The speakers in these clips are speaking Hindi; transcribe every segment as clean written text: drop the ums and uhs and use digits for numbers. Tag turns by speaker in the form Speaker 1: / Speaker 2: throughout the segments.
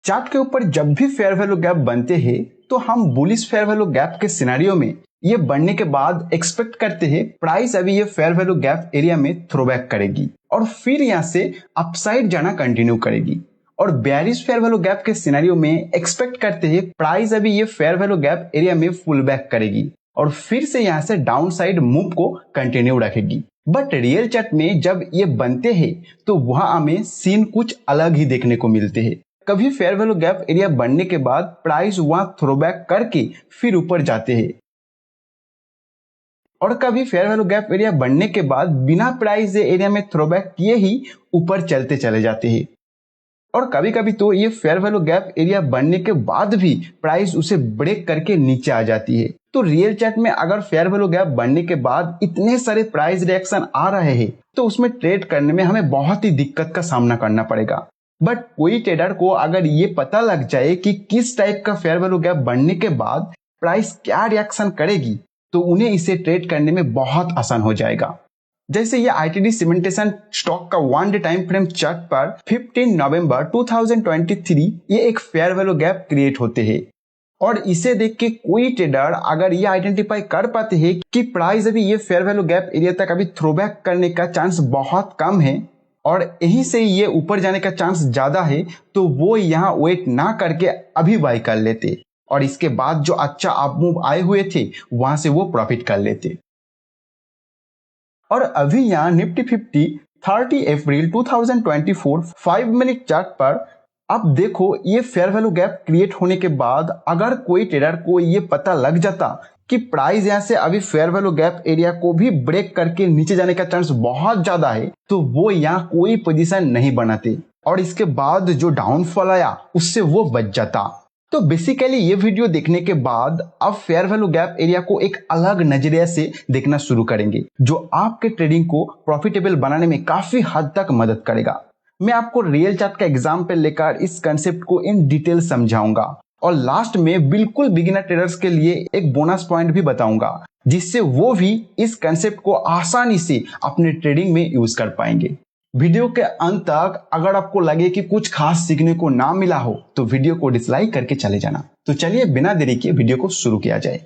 Speaker 1: चार्ट के ऊपर जब भी फेयर वैल्यू गैप बनते हैं तो हम बुलिश फेयर वैल्यू गैप के सिनेरियो में ये बनने के बाद एक्सपेक्ट करते हैं प्राइस अभी ये फेयर वैल्यू गैप एरिया में थ्रोबैक करेगी और फिर यहाँ से अपसाइड जाना कंटिन्यू करेगी। और बेयरिश फेयर वैल्यू गैप के सिनेरियो में एक्सपेक्ट करते हैं प्राइस अभी ये फेयर वैल्यू गैप एरिया में फुल बैक करेगी और फिर से यहाँ से डाउन साइड मूव को कंटिन्यू रखेगी। बट रियल चार्ट में जब ये बनते हैं तो वहां हमें सीन कुछ अलग ही देखने को मिलते हैं। कभी फेयर वैल्यू गैप एरिया बनने के बाद प्राइस वहां थ्रोबैक करके फिर ऊपर जाते हैं और कभी फेयर वैल्यू गैप एरिया बनने के बाद बिना प्राइस एरिया में थ्रोबैक किए ही ऊपर चलते चले जाते हैं। और कभी कभी तो ये फेयर वैल्यू गैप एरिया बनने के बाद भी प्राइस उसे ब्रेक करके नीचे आ जाती है। तो रियल चार्ट में अगर फेयर वैल्यू गैप बनने के बाद इतने सारे प्राइस रिएक्शन आ रहे हैं तो उसमें ट्रेड करने में हमें बहुत ही दिक्कत का सामना करना पड़ेगा। बट कोई ट्रेडर को अगर ये पता लग जाए कि किस टाइप का फेयर वैल्यू गैप बनने के बाद प्राइस क्या रिएक्शन करेगी तो उन्हें इसे ट्रेड करने में बहुत आसान हो जाएगा। जैसे ये आईटीडी सीमेंटेशन स्टॉक का 1 डे टाइम फ्रेम चार्ट पर 15 नवंबर 2023 ये एक फेयर वैल्यू गैप क्रिएट होते हैं और इसे देख के कोई ट्रेडर अगर ये आइडेंटिफाई कर पाते हैं कि प्राइस अभी ये फेयर वैल्यू गैप एरिया तक अभी थ्रोबैक करने का चांस बहुत कम है और यहीं से ये ऊपर जाने का चांस ज्यादा है तो वो यहाँ वेट ना करके अभी बाय कर लेते और इसके बाद जो अच्छा अप मूव आए हुए थे वहां से वो प्रॉफिट कर लेते। और अभी यहाँ निफ्टी 50 30 अप्रैल 2024 5 मिनट चार्ट पर अब देखो ये फेयर वैल्यू गैप क्रिएट होने के बाद अगर कोई ट्रेडर को ये पता लग जाता कि प्राइस यहाँ से अभी फेयर वैल्यू गैप एरिया को भी ब्रेक करके नीचे जाने का चांस बहुत ज्यादा है तो वो यहाँ कोई पोजीशन नहीं बनाते और इसके बाद जो डाउनफॉल आया उससे वो बच जाता। तो बेसिकली ये वीडियो देखने के बाद आप फेयर वैल्यू गैप एरिया को एक अलग नजरिया से देखना शुरू करेंगे जो आपके ट्रेडिंग को प्रॉफिटेबल बनाने में काफी हद तक मदद करेगा। मैं आपको रियल चार्ट का एग्जांपल लेकर इस कंसेप्ट को इन डिटेल समझाऊंगा और लास्ट में बिल्कुल बिगिनर ट्रेडर्स के लिए एक बोनस पॉइंट भी बताऊंगा जिससे वो भी इस कंसेप्ट को आसानी से अपने ट्रेडिंग में यूज कर पाएंगे। वीडियो के अंत तक अगर आपको लगे कि कुछ खास सीखने को ना मिला हो तो वीडियो को डिसलाइक करके चले जाना। तो चलिए बिना देरी के वीडियो को शुरू किया जाए।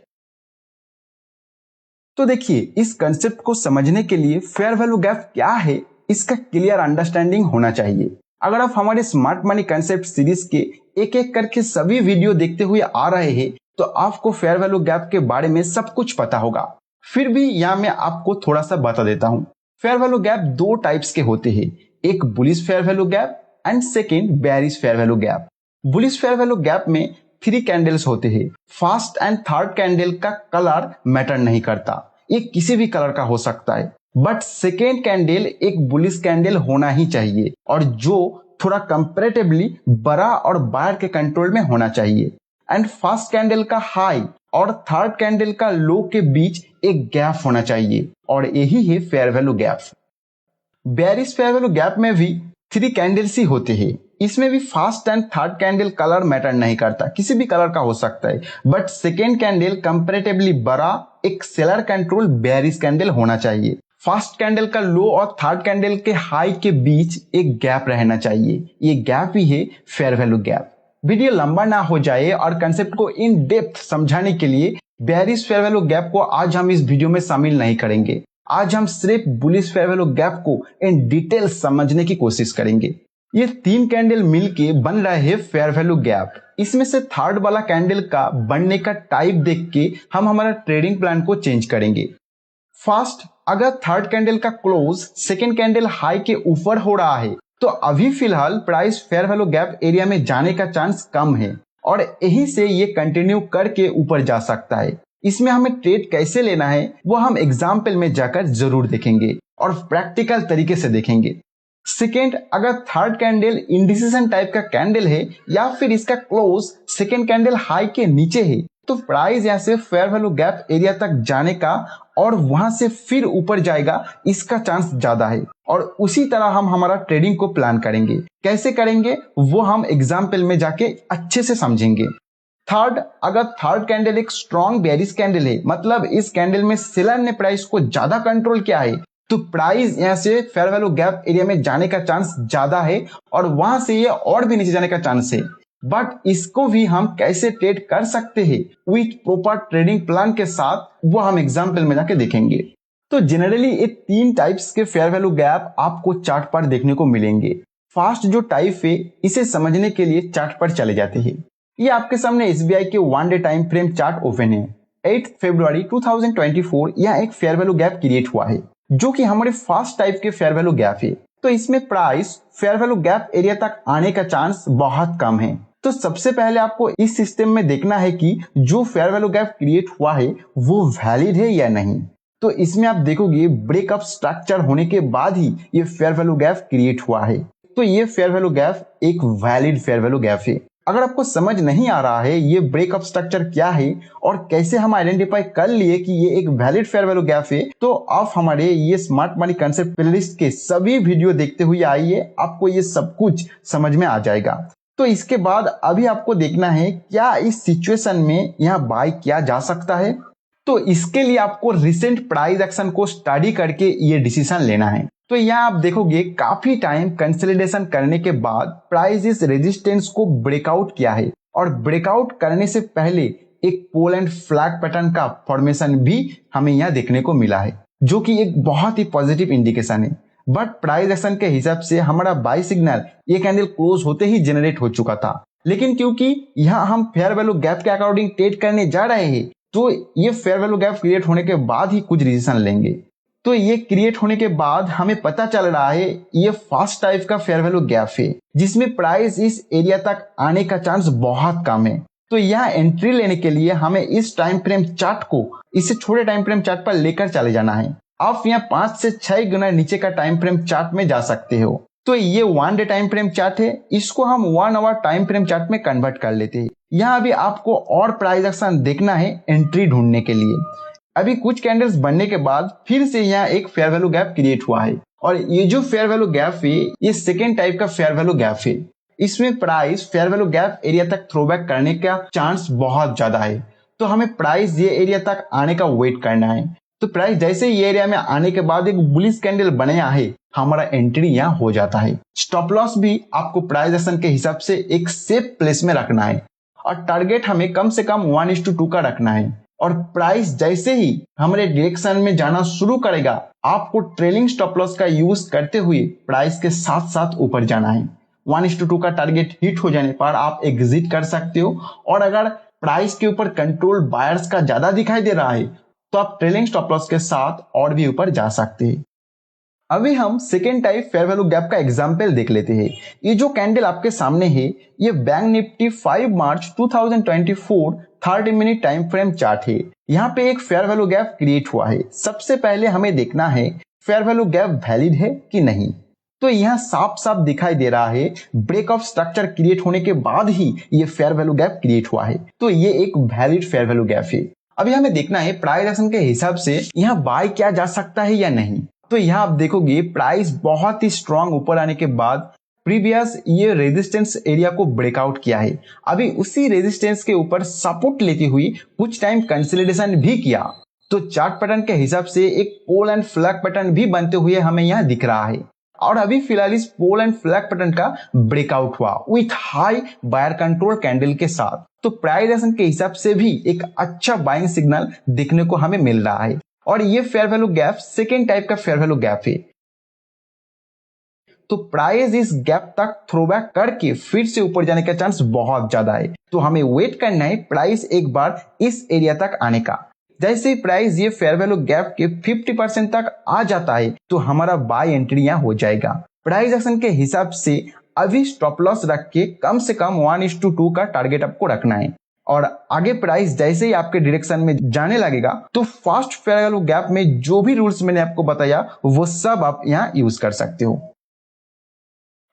Speaker 1: तो देखिए इस कंसेप्ट को समझने के लिए फेयर वैल्यू गैप क्या है इसका क्लियर अंडरस्टैंडिंग होना चाहिए। अगर आप हमारे स्मार्ट मनी कंसेप्ट सीरीज के एक एक करके सभी वीडियो देखते हुए आ रहे हैं तो आपको फेयर वैल्यू गैप के बारे में सब कुछ पता होगा। फिर भी यहाँ मैं आपको थोड़ा सा बता देता हूँ। फेयर वैल्यू गैप दो टाइप्स के होते हैं, एक bullish fair value gap and second bearish fair value gap. Bullish fair value gap में 3 कैंडल्स होते हैं। फर्स्ट एंड थर्ड कैंडल का कलर मैटर नहीं करता, ये किसी भी कलर का हो सकता है। बट सेकेंड कैंडल एक बुलिश कैंडल होना ही चाहिए और जो थोड़ा कंपैरेटिवली बड़ा और बायर के कंट्रोल में होना चाहिए। एंड फर्स्ट कैंडल का हाई और थर्ड कैंडल का लो के बीच एक गैप होना चाहिए और यही है fair value gap. Bearish fair value gap में भी 3 कैंडल्स ही होते हैं। इसमें भी first and third candle colour matter नहीं करता, किसी भी कलर का हो सकता है। बट सेकेंड कैंडल कंपैरेटिवली बड़ा एक सेलर कंट्रोल बेयरिश कैंडल होना चाहिए। फर्स्ट कैंडल का लो और थर्ड कैंडल के हाई के बीच एक गैप रहना चाहिए, ये गैप ही है फेयर वैल्यू गैप। वीडियो लंबा ना हो जाए और कंसेप्ट को इन डेप्थ समझाने के लिए बेयरिश फेयर वैल्यू गैप को आज हम इस वीडियो में शामिल नहीं करेंगे। आज हम सिर्फ बुलिश फेयर वैल्यू गैप को इन डिटेल समझने की कोशिश करेंगे। ये 3 कैंडल मिलके बन रहे हैं फेयर वैल्यू गैप। इसमें से थर्ड वाला कैंडल का बनने का टाइप देख के हम हमारा ट्रेडिंग प्लान को चेंज करेंगे। फर्स्ट, अगर थर्ड कैंडल का क्लोज सेकेंड कैंडल हाई के ऊपर हो रहा है तो अभी फिलहाल price fair value gap area में जाने का चांस कम है और यहीं से ये कंटिन्यू करके ऊपर जा सकता है। इसमें हमें ट्रेड कैसे लेना है वो हम एग्जाम्पल में जाकर जरूर देखेंगे और प्रैक्टिकल तरीके से देखेंगे। सेकेंड, अगर थर्ड कैंडल इंडिसिजन टाइप का कैंडल है या फिर इसका क्लोज सेकेंड कैंडल हाई के नीचे है तो प्राइस यहाँ से फेयर वैल्यू गैप एरिया तक जाने का और वहां से फिर ऊपर जाएगा इसका चांस ज्यादा है। और उसी तरह हम हमारा ट्रेडिंग को प्लान करेंगे। कैसे करेंगे वो हम एग्जाम्पल में जाके अच्छे से समझेंगे। थर्ड, अगर थर्ड कैंडल एक स्ट्रॉन्ग बेयरिश कैंडल है, मतलब इस कैंडल में सेलर ने प्राइस को ज्यादा कंट्रोल किया है तो प्राइस यहाँ से फेयर वैल्यू गैप एरिया में जाने का चांस ज्यादा है और वहां से ये और भी नीचे जाने का चांस है। बट इसको भी हम कैसे ट्रेड कर सकते हैं विथ प्रॉपर ट्रेडिंग प्लान के साथ, वो हम एग्जाम्पल में जाके देखेंगे। तो जनरली ये 3 टाइप्स के फेयर वैल्यू गैप आपको चार्ट पर देखने को मिलेंगे। फर्स्ट जो टाइप है, इसे समझने के लिए चार्ट पर चले जाते हैं। ये आपके सामने एसबीआई के 1 day time frame chart open है। 8 फरवरी 2024 यह एक फेयर वैल्यू गैप क्रिएट हुआ है, जो कि हमारे फर्स्ट टाइप के फेयर वैल्यू गैप है। तो इसमें price fair value gap area तक आने का चांस बहुत कम है। तो सबसे पहले आपको इस सिस्टम में देखना है कि जो फेयर वैल्यू गैप क्रिएट हुआ है वो वैलिड है या नहीं। तो इसमें आप देखोगे ब्रेकअप स्ट्रक्चर होने के बाद ही ये फेयर वैल्यू गैप क्रिएट हुआ है। तो ये फेयर वैल्यू गैप एक वैलिड फेयर वैल्यू गैप है। अगर आपको समझ नहीं आ रहा है ये ब्रेकअप स्ट्रक्चर क्या है और कैसे हम आइडेंटिफाई कर लिए कि ये एक वैलिड फेयर वैल्यू गैप है, तो आप हमारे ये स्मार्ट मनी कंसेप्ट प्लेलिस्ट के सभी वीडियो देखते हुए आइए, आपको ये सब कुछ समझ में आ जाएगा। तो इसके बाद अभी आपको देखना है क्या इस सिचुएशन में यहाँ बाय किया जा सकता है। तो इसके लिए आपको रिसेंट प्राइस एक्शन को स्टडी करके ये डिसीजन लेना है। तो यहाँ आप देखोगे काफी टाइम कंसोलिडेशन करने के बाद प्राइस इस रेजिस्टेंस को ब्रेकआउट किया है और ब्रेकआउट करने से पहले एक पोल एंड फ्लैग पैटर्न का फॉर्मेशन भी हमें यहाँ देखने को मिला है, जो कि एक बहुत ही पॉजिटिव इंडिकेशन है। बट प्राइस एक्शन के हिसाब से हमारा बाय सिग्नल ये कैंडल क्लोज होते ही जनरेट हो चुका था, लेकिन क्योंकि यहाँ हम फेयर वैल्यू गैप के अकॉर्डिंग ट्रेड करने जा रहे हैं, तो ये फेयर वैल्यू गैप क्रिएट होने के बाद ही कुछ डिसीजन लेंगे। तो ये क्रिएट होने के बाद हमें पता चल रहा है ये फर्स्ट टाइप का फेयर वैल्यू गैप है, जिसमें प्राइस इस एरिया तक आने का चांस बहुत कम है। तो यहाँ एंट्री लेने के लिए हमें इस टाइम फ्रेम चार्ट को इससे छोटे टाइम फ्रेम चार्ट पर लेकर चले जाना है। आप यहाँ 5 से 6 गुना नीचे का टाइम फ्रेम चार्ट में जा सकते हो। तो ये 1 डे टाइम फ्रेम चार्ट है, इसको हम 1 आवर टाइम फ्रेम चार्ट में कन्वर्ट कर लेते हैं। यहाँ अभी आपको और प्राइस एक्शन देखना है एंट्री ढूंढने के लिए। अभी कुछ कैंडल्स बनने के बाद फिर से यहाँ एक फेयर वैल्यू गैप क्रिएट हुआ है और ये जो फेयर वैल्यू गैप है ये सेकेंड टाइप का फेयर वैल्यू गैप है। इसमें price fair value gap area तक थ्रोबैक करने का चांस बहुत ज्यादा है। तो हमें प्राइस ये एरिया तक आने का वेट करना है। तो प्राइस जैसे ही एरिया में आने के बाद एक बुलिश कैंडल बनाया है, हमारा एंट्री यहाँ हो जाता है। स्टॉप लॉस भी आपको प्राइस एक्शन के हिसाब से एक सेफ प्लेस में रखना है और टारगेट हमें कम से कम 1:2 का रखना है। और प्राइस जैसे ही हमारे डायरेक्शन में जाना शुरू करेगा, आपको ट्रेलिंग स्टॉप लॉस का यूज करते हुए प्राइस के साथ साथ ऊपर जाना है। 1:2 का टारगेट हिट हो जाने पर आप एग्जिट कर सकते हो और अगर प्राइस के ऊपर कंट्रोल बायर्स का ज्यादा दिखाई दे रहा है तो आप ट्रेलिंग स्टॉप लॉस के साथ और भी ऊपर जा सकते हैं। अभी हम second type fair value gap का एग्जांपल देख लेते हैं। ये जो कैंडल आपके सामने है ये बैंक निफ्टी 5 मार्च 2024 30 मिनट टाइम फ्रेम चार्ट है। यहाँ पे एक फेयर वैल्यू गैप क्रिएट हुआ है। सबसे पहले हमें देखना है फेयर वैल्यू गैप वैलिड है कि नहीं। तो यहाँ साफ साफ दिखाई दे रहा है ब्रेक ऑफ स्ट्रक्चर क्रिएट होने के बाद ही ये फेयर वैल्यू गैप क्रिएट हुआ है। तो ये एक वैलिड फेयर वैल्यू गैप है। अभी हमें देखना है प्राइस एक्शन के हिसाब से यहाँ बाय किया जा सकता है या नहीं। तो यहाँ आप देखोगे प्राइस बहुत ही स्ट्रांग ऊपर आने के बाद प्रीवियस ये रेजिस्टेंस एरिया को ब्रेकआउट किया है। अभी उसी रेजिस्टेंस के ऊपर सपोर्ट लेती हुई कुछ टाइम कंसोलिडेशन भी किया। तो चार्ट पैटर्न के हिसाब से एक पोल एंड फ्लैग पैटर्न भी बनते हुए हमें यहाँ दिख रहा है। और अभी फिलहाल इस पोल एंड फ्लैग पैटर्न का ब्रेकआउट हुआ with high buyer control candle के साथ। तो प्राइस एक्शन के हिसाब से भी एक अच्छा बाइंग सिग्नल देखने को हमें मिल रहा है और ये fair value gap second type का फेयर वैल्यू गैप है। तो प्राइस इस गैप तक थ्रोबैक करके फिर से ऊपर जाने का चांस बहुत ज्यादा है। तो हमें वेट करना है प्राइस एक बार इस एरिया तक आने का। जैसे ही प्राइस ये फेयर वैल्यू गैप के 50% तक आ जाता है तो हमारा बाय एंट्री यहाँ हो जाएगा। प्राइस एक्शन के हिसाब से अभी स्टॉप लॉस रख के कम से कम 1:2 का टारगेट आपको रखना है और आगे प्राइस जैसे ही आपके डायरेक्शन में जाने लगेगा तो फर्स्ट फेयर वैल्यू गैप में जो भी रूल्स मैंने आपको बताया वो सब आप यहाँ यूज कर सकते हो।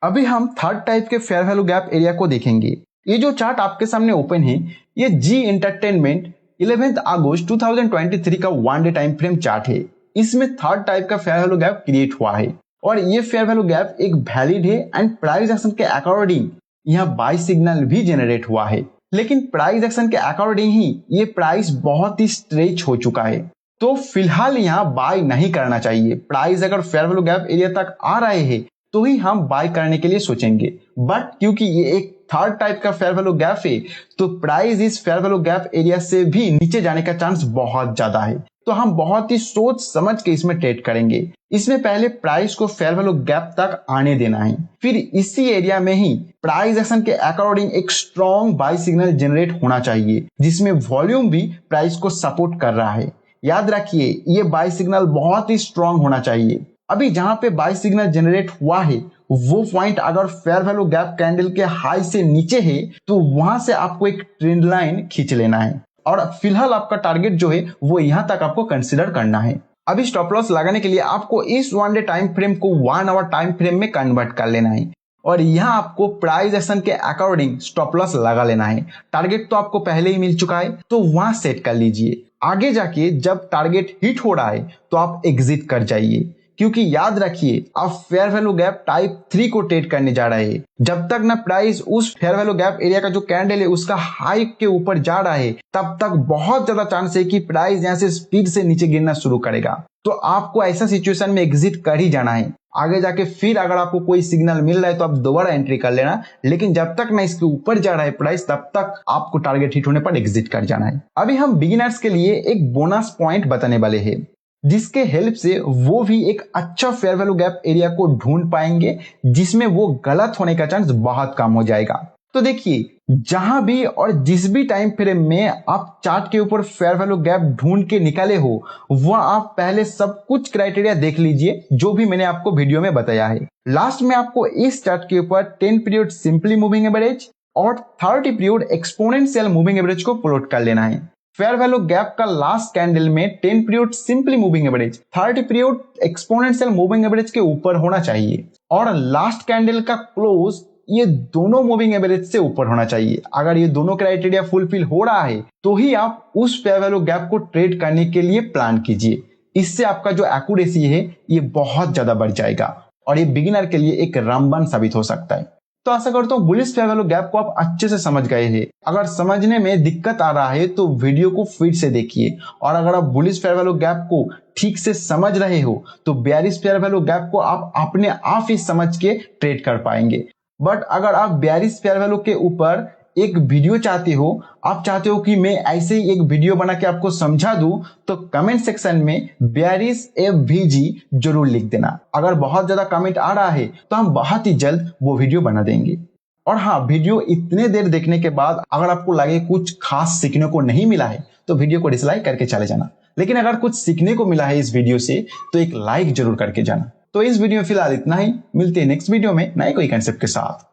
Speaker 1: अभी हम थर्ड टाइप के फेयर वैल्यू गैप एरिया को देखेंगे। ये जो चार्ट आपके सामने ओपन है ये जी एंटरटेनमेंट 11 अगस्त 2023 का 1 डे टाइम फ्रेम चार्ट है। इसमें थर्ड टाइप का फेयर वैल्यू गैप क्रिएट हुआ है और ये फेयर वैल्यू गैप एक वैलिड है एंड प्राइस एक्शन के अकॉर्डिंग यहाँ बाय सिग्नल भी जनरेट हुआ है। लेकिन प्राइस एक्शन के अकॉर्डिंग ही ये प्राइस बहुत ही स्ट्रेच हो चुका है। तो फिलहाल यहाँ बाय नहीं करना चाहिए। प्राइस अगर फेयर वैल्यू गैप एरिया तक आ रहे हैं तो ही हम बाय करने के लिए सोचेंगे। बट क्योंकि ये एक थर्ड टाइप का फेयर वैल्यू गैप है तो प्राइस इस फेयर वैल्यू गैप एरिया से भी नीचे जाने का चांस बहुत ज्यादा है। तो हम बहुत ही सोच समझ के इसमें ट्रेड करेंगे। इसमें पहले प्राइस को फेयर वैल्यू गैप तक आने देना है, फिर इसी एरिया में ही प्राइस एक्शन के अकॉर्डिंग एक स्ट्रॉन्ग बाय सिग्नल जनरेट होना चाहिए जिसमें वॉल्यूम भी प्राइस को सपोर्ट कर रहा है। याद रखिए ये बाय सिग्नल बहुत ही स्ट्रॉन्ग होना चाहिए। अभी जहां पे बाय सिग्नल जनरेट हुआ है वो पॉइंट अगर फेयर वैल्यू गैप कैंडल के हाई से नीचे है तो वहां से आपको एक ट्रेंड लाइन खींच लेना है और फिलहाल आपका टारगेट जो है वो यहां तक आपको कंसीडर करना है। अभी स्टॉप लॉस लगाने के लिए आपको इस 1 डे टाइम फ्रेम को 1 आवर टाइम फ्रेम में कन्वर्ट कर लेना है और यहाँ आपको प्राइस एक्शन के अकॉर्डिंग स्टॉप लॉस लगा लेना है। टारगेट तो आपको पहले ही मिल चुका है तो वहां सेट कर लीजिए। आगे जाके जब टारगेट हिट हो रहा है तो आप एग्जिट कर जाइए, क्योंकि याद रखिए आप फेयर वैल्यू गैप टाइप 3 को ट्रेड करने जा रहे हैं। जब तक ना प्राइस उस फेयर वैल्यू गैप एरिया का जो कैंडल है उसका हाई के ऊपर जा रहा है तब तक बहुत ज्यादा चांस है कि प्राइस यहाँ से स्पीड से नीचे गिरना शुरू करेगा। तो आपको ऐसा सिचुएशन में एग्जिट कर ही जाना है। आगे जाके फिर अगर आपको कोई सिग्नल मिल रहा है तो आप दोबारा एंट्री कर लेना, लेकिन जब तक ना इसके ऊपर जा रहा है प्राइस तब तक आपको टारगेट हिट होने पर एग्जिट कर जाना है। अभी हम बिगिनर्स के लिए एक बोनस पॉइंट बताने वाले हैं जिसके हेल्प से वो भी एक अच्छा फेयर वैल्यू गैप एरिया को ढूंढ पाएंगे जिसमें वो गलत होने का चांस बहुत कम हो जाएगा। तो देखिए जहां भी और जिस भी टाइम फ्रेम में आप चार्ट के ऊपर फेयर वैल्यू गैप ढूंढ के निकाले हो वह आप पहले सब कुछ क्राइटेरिया देख लीजिए जो भी मैंने आपको वीडियो में बताया है। लास्ट में आपको इस चार्ट के ऊपर 10 पीरियड सिंपली मूविंग एवरेज और 30 पीरियड एक्सपोनेंशियल मूविंग एवरेज को प्लॉट कर लेना है। फेयर वैल्यू गैप का लास्ट कैंडल में 10 period simply moving average 30 period exponential moving average के ऊपर होना चाहिए और लास्ट कैंडल का क्लोज ये दोनों मूविंग एवरेज से ऊपर होना चाहिए। अगर ये दोनों क्राइटेरिया फुलफिल हो रहा है तो ही आप उस फेयर वैल्यू गैप को ट्रेड करने के लिए प्लान कीजिए। इससे आपका जो एक्यूरेसी है ये बहुत ज्यादा बढ़ जाएगा और ये बिगिनर के लिए एक रामबाण साबित हो सकता है। तो आशा करता हूँ बुलिश फेयर वैल्यू गैप को आप अच्छे से समझ गए हैं। अगर समझने में दिक्कत आ रहा है तो वीडियो को फिर से देखिए और अगर आप बुलिश फेयर वैल्यू गैप को ठीक से समझ रहे हो तो बेयरिश फेयर वैल्यू गैप को आप अपने आप ही समझ के ट्रेड कर पाएंगे। बट अगर आप बेयरिश फेयर वैल्यू के ऊपर एक वीडियो चाहते हो, आप चाहते हो कि मैं ऐसे ही एक वीडियो बना के आपको समझा दूं, तो कमेंट सेक्शन में बेयरिश एफवीजी जरूर लिख देना। अगर बहुत ज्यादा कमेंट आ रहा है तो हम बहुत ही जल्द वो वीडियो बना देंगे। और हाँ, वीडियो इतने देर देखने के बाद अगर आपको लगे कुछ खास सीखने को नहीं मिला है तो वीडियो को डिसलाइक करके चले जाना, लेकिन अगर कुछ सीखने को मिला है इस वीडियो से तो एक लाइक जरूर करके जाना। तो इस वीडियो में फिलहाल इतना ही, मिलते हैं नेक्स्ट वीडियो में नए कोई कंसेप्ट के साथ।